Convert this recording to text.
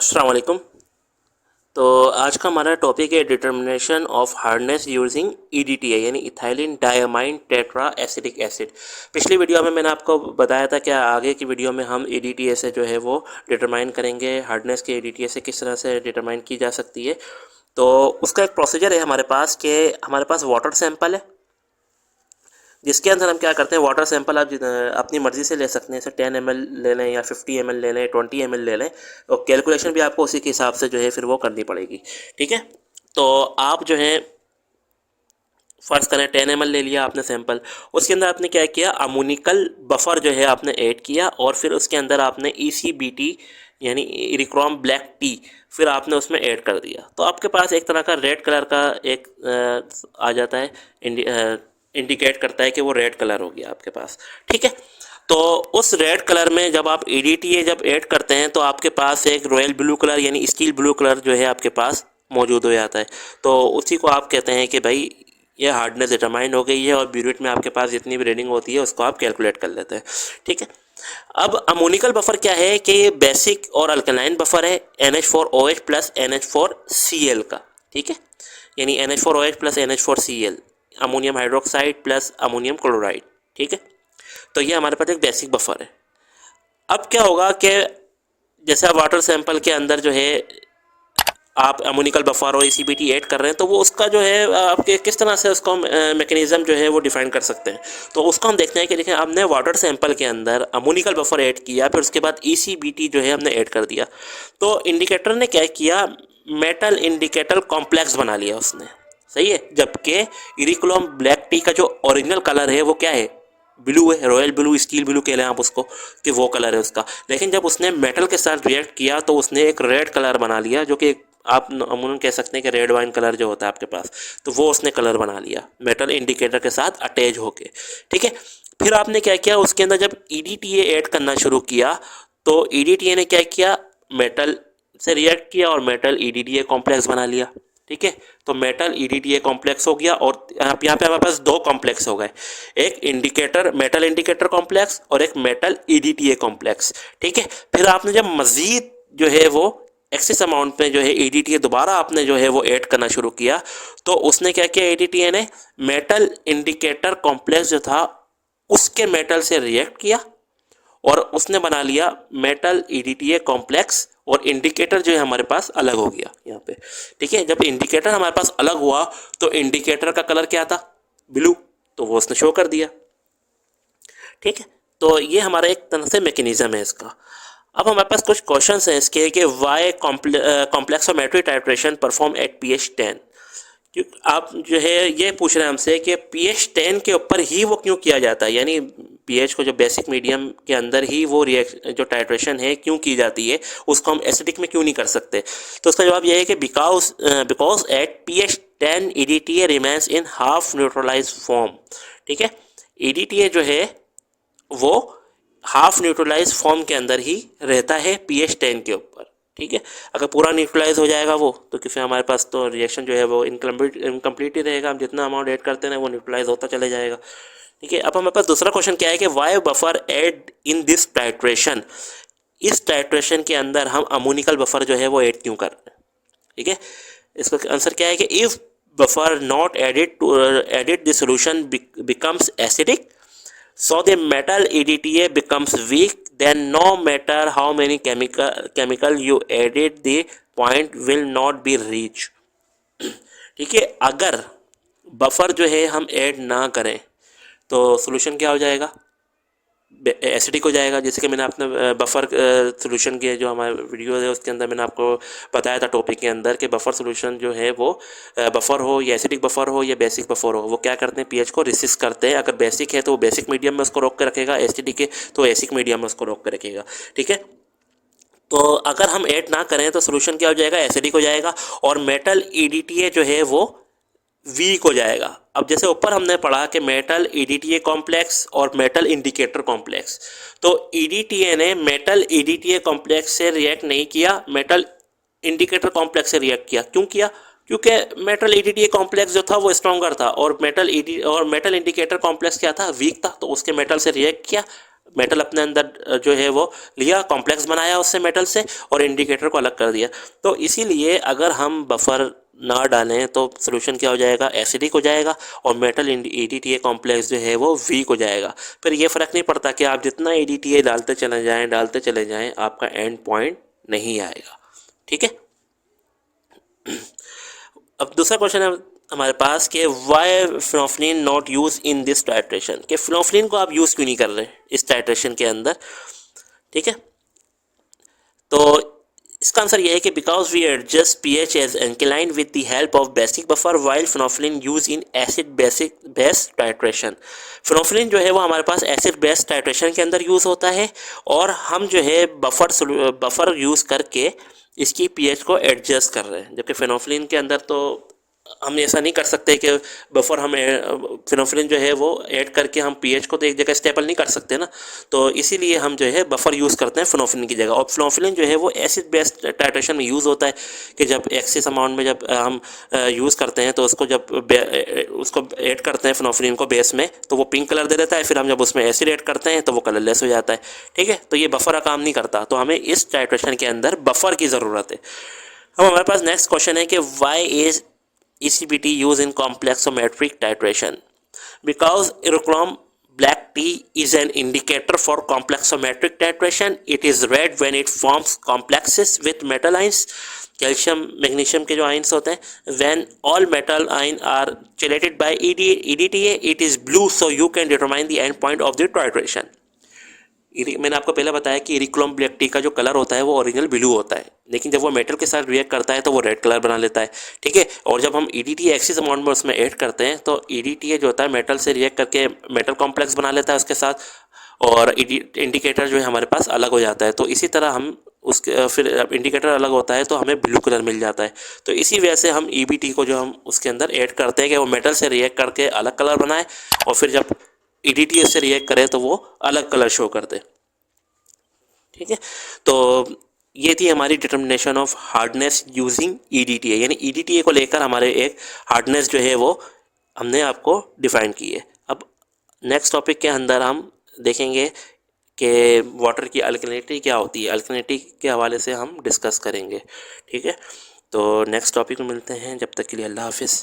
अस्सलाम वालेकुम। तो आज का हमारा टॉपिक है determination of hardness using EDTA यानी ethylene diamine tetra acetic acid. पिछली वीडियो में मैंने आपको बताया था कि आगे की वीडियो में हम ईडीटीए से जो है वो डिटरमाइन करेंगे हार्डनेस के ईडीटीए से किस तरह से डिटरमाइन की जा सकती है। तो उसका एक प्रोसीजर है हमारे पास कि हमारे पास वाटर सैंपल है जिसके अंदर हम क्या करते हैं, वाटर सैंपल आप अपनी मर्ज़ी से ले सकते हैं। जैसे 10 ml ले लें या 50 ml ले लें, 20 ml ले लें, और कैलकुलेशन भी आपको उसी के हिसाब से जो है फिर वो करनी पड़ेगी। ठीक है, तो आप जो है फ़र्ज़ करें 10 ml ले लिया आपने सैंपल, उसके अंदर आपने क्या किया, अमोनिकल बफर जो है आपने ऐड किया और फिर उसके अंदर आपने ECBT यानी इरिक्रोम ब्लैक टी फिर आपने उसमें ऐड कर दिया। तो आपके पास एक तरह का रेड कलर का एक आ जाता है, इंडिकेट करता है कि वो रेड कलर हो गया आपके पास। ठीक है, तो उस रेड कलर में जब आप EDTA जब ऐड करते हैं तो आपके पास एक रॉयल ब्लू कलर यानी स्टील ब्लू कलर जो है आपके पास मौजूद हो जाता है। तो उसी को आप कहते हैं कि भाई ये हार्डनेस डिटरमाइन हो गई है और ब्यूरेट में आपके पास जितनी भी रीडिंग होती है उसको आप कैलकुलेट कर लेते हैं। ठीक है, अब अमोनिकल बफर क्या है कि ये बेसिक और अल्कलाइन बफर है NH4OH प्लस NH4Cl का। ठीक है, यानी NH4OH plus NH4Cl, ammonium hydroxide plus ammonium chloride. ठीक है, तो ये हमारे पास एक बेसिक बफर है। अब क्या होगा कि जैसे आप वाटर सैंपल के अंदर जो है आप अमोनिकल बफर और ECBT ऐड कर रहे हैं तो वो उसका जो है आपके किस तरह से उसका मैकेनिज्म जो है वो डिफाइन कर सकते हैं। तो उसको हम देखते हैं कि देखें हमने वाटर सैंपल के अंदर अमोनिकल बफर ऐड किया, फिर उसके बाद ECBT जो है हमने ऐड कर दिया। तो इंडिकेटर ने क्या किया, मेटल इंडिकेटर कॉम्प्लेक्स बना लिया उसने। सही है, जबकि इरिक्लोम ब्लैक टी का जो ओरिजिनल कलर है वो क्या है, ब्लू है, रॉयल ब्लू, स्टील ब्लू कह लें आप उसको कि वो कलर है उसका। लेकिन जब उसने मेटल के साथ रिएक्ट किया तो उसने एक रेड कलर बना लिया, जो कि आप अमूमन कह सकते हैं कि रेड वाइन कलर जो होता है आपके पास, तो वो उसने कलर बना लिया मेटल इंडिकेटर के साथ अटैच होके। ठीक है, फिर आपने क्या किया, उसके अंदर जब EDTA ऐड करना शुरू किया तो EDTA ने क्या किया, मेटल से रिएक्ट किया और मेटल EDTA कॉम्प्लेक्स बना लिया। ठीक है, तो मेटल EDTA कॉम्प्लेक्स हो गया और यहाँ पे हमारे पास दो कॉम्प्लेक्स हो गए, एक इंडिकेटर मेटल इंडिकेटर कॉम्प्लेक्स और एक मेटल EDTA कॉम्प्लेक्स। ठीक है, फिर आपने जब मज़ीद जो है वो एक्सेस अमाउंट में जो है EDTA दोबारा आपने जो है वो ऐड करना शुरू किया तो उसने क्या किया, EDTA ने मेटल इंडिकेटर कॉम्प्लेक्स जो था उसके मेटल से रिएक्ट किया और उसने बना लिया मेटल EDTA कॉम्प्लेक्स और इंडिकेटर जो है हमारे पास अलग हो गया यहाँ पे। ठीक है, जब इंडिकेटर हमारे पास अलग हुआ तो इंडिकेटर का कलर क्या था, ब्लू, तो वो उसने शो कर दिया। ठीक है, तो ये हमारा एक तरह से मैकेनिज्म है इसका। अब हमारे पास कुछ क्वेश्चंस हैं इसके कि why complexometry titration perform at pH 10। क्योंकि आप जो है ये पूछ रहे हैं हमसे कि pH 10 के ऊपर ही वो क्यों किया जाता है, यानी pH को जो बेसिक मीडियम के अंदर ही वो जो टाइट्रेशन है क्यों की जाती है, उसको हम एसिडिक में क्यों नहीं कर सकते। तो उसका जवाब ये है कि because at pH 10 EDTA remains in half neutralize form. ठीक है, EDTA जो है वो हाफ न्यूट्रलाइज फॉर्म के अंदर ही रहता है pH 10 के ऊपर। ठीक है, अगर पूरा न्यूट्रलाइज हो जाएगा वो तो फिर हमारे पास तो रिएक्शन जो है वो इनकम्प्लीट ही रहेगा, हम जितना अमाउंट ऐड करते हैं वो न्यूट्रलाइज होता चले जाएगा। ठीक है, अब हमारे पास दूसरा क्वेश्चन क्या है कि why buffer add in this titration, इस टाइट्रेशन के अंदर हम अमोनिकल बफर जो है वो ऐड क्यों कर रहे हैं। ठीक है, इसका आंसर क्या है कि if buffer not added the solution becomes acidic, so the metal EDTA becomes weak, then no matter how many chemical you added the point will not be reached। ठीक है, अगर बफर जो है हम ऐड ना करें तो सोल्यूशन क्या हो जाएगा, एसिडिक हो जाएगा। जैसे कि मैंने अपने बफर सोल्यूशन के जो हमारे वीडियो है उसके अंदर मैंने आपको बताया था टॉपिक के अंदर कि बफर सोल्यूशन जो है वो बफर हो या एसिडिक बफर हो या बेसिक बफर हो, वो क्या करते हैं, pH को रेसिस्ट करते हैं। अगर बेसिक है तो वो बेसिक मीडियम में उसको रोक कर रखेगा, एसिडिक है तो एसिक मीडियम में उसको रोक कर रखेगा। ठीक है, तो अगर हम ऐड ना करें तो सोल्यूशन क्या हो जाएगा, एसिडिक हो जाएगा और मेटल EDTA जो है वो वीक हो जाएगा। अब जैसे ऊपर हमने पढ़ा कि मेटल EDTA कॉम्प्लेक्स और मेटल इंडिकेटर कॉम्प्लेक्स, तो EDTA ने मेटल EDTA कॉम्प्लेक्स से रिएक्ट नहीं किया, मेटल इंडिकेटर कॉम्प्लेक्स से रिएक्ट किया। क्यों किया, क्योंकि मेटल EDTA कॉम्प्लेक्स जो था वो स्ट्रॉन्गर था और मेटल इंडिकेटर कॉम्प्लेक्स क्या था, वीक था, तो उसके मेटल से रिएक्ट किया, मेटल अपने अंदर जो है वो लिया, कॉम्प्लेक्स बनाया उससे मेटल से, और इंडिकेटर को अलग कर दिया। तो इसीलिए अगर हम बफर ना डालें तो सोल्यूशन क्या हो जाएगा, एसिडिक हो जाएगा, और मेटल EDTA कॉम्प्लेक्स जो है वो वीक हो जाएगा। फिर ये फ़र्क नहीं पड़ता कि आप जितना EDTA डालते चले जाएं, आपका एंड पॉइंट नहीं आएगा। ठीक है। अब दूसरा क्वेश्चन है हमारे पास कि why phenolphthalein not use in this titration, कि फिनोफ्लिन को आप यूज़ क्यों नहीं कर रहे इस टाइट्रेशन के अंदर। ठीक है, तो इसका आंसर यह है कि because we adjust pH as alkaline with the help of basic buffer while phenolphthalein use in acid basic base titration. Phenolphthalein जो है वो हमारे पास एसिड बेस टाइट्रेशन के अंदर यूज़ होता है, और हम जो है बफर यूज़ करके इसकी pH को एडजस्ट कर रहे हैं, जबकि फिनोफ्लिन के अंदर तो हम ऐसा नहीं कर सकते कि बफर हम फिनोफ्लिन जो है वो ऐड करके हम पीएच को तो एक जगह स्टेबल नहीं कर सकते ना, तो इसीलिए हम जो है बफर यूज़ करते हैं फिनोफ्लिन की जगह। और फिनोफ्लिन जो है वो एसिड बेस्ड टाइट्रेशन में यूज़ होता है कि जब एक्सेस अमाउंट में जब हम यूज़ करते हैं तो उसको जब उसको ऐड करते हैं फिनोफ्लिन को बेस में, तो वो पिंक कलर दे देता है, फिर हम जब उसमें एसिड ऐड करते हैं तो वो कलरलेस हो जाता है। ठीक है, तो ये बफर का काम नहीं करता, तो हमें इस टाइट्रेशन के अंदर बफर की ज़रूरत है। अब हमारे पास नेक्स्ट क्वेश्चन है कि why is ECBT used in complexometric titration? Because Irochrome black tea is an indicator for complexometric titration. It is red when it forms complexes with metal ions. Calcium magnesium के जो ions होते हैं, when all metal ion are chelated by EDTA, it is blue, so you can determine the end point of the titration. मैंने आपको पहले बताया कि इरिक्लोम black T का जो कलर होता है वो ओरिजिनल ब्लू होता है, लेकिन जब वो मेटल के साथ रिएक्ट करता है तो वो रेड कलर बना लेता है। ठीक है, और जब हम EDTA एक्सिस अमाउंट में उसमें ऐड करते हैं तो EDTA जो होता है मेटल से रिएक्ट करके मेटल कॉम्प्लेक्स बना लेता है उसके साथ, और इंडिकेटर जो है हमारे पास अलग हो जाता है। तो इसी तरह हम उसके फिर इंडिकेटर अलग होता है तो हमें ब्लू कलर मिल जाता है। तो इसी वजह से हम EBT को जो हम उसके अंदर ऐड करते हैं कि वो मेटल से रिएक्ट करके अलग कलर बनाए, और फिर जब EDTA से रिएक्ट करे तो वो अलग कलर शो करते। ठीक है, तो ये थी हमारी determination of hardness using EDTA, यानी EDTA को लेकर हमारे एक हार्डनेस जो है वो हमने आपको डिफाइन की है। अब नेक्स्ट टॉपिक के अंदर हम देखेंगे कि वाटर की अल्कलिनिटी क्या होती है, अल्कलिनिटी के हवाले से हम डिस्कस करेंगे। ठीक है, तो नेक्स्ट टॉपिक में मिलते हैं, जब तक के लिए अल्लाह हाफिज़।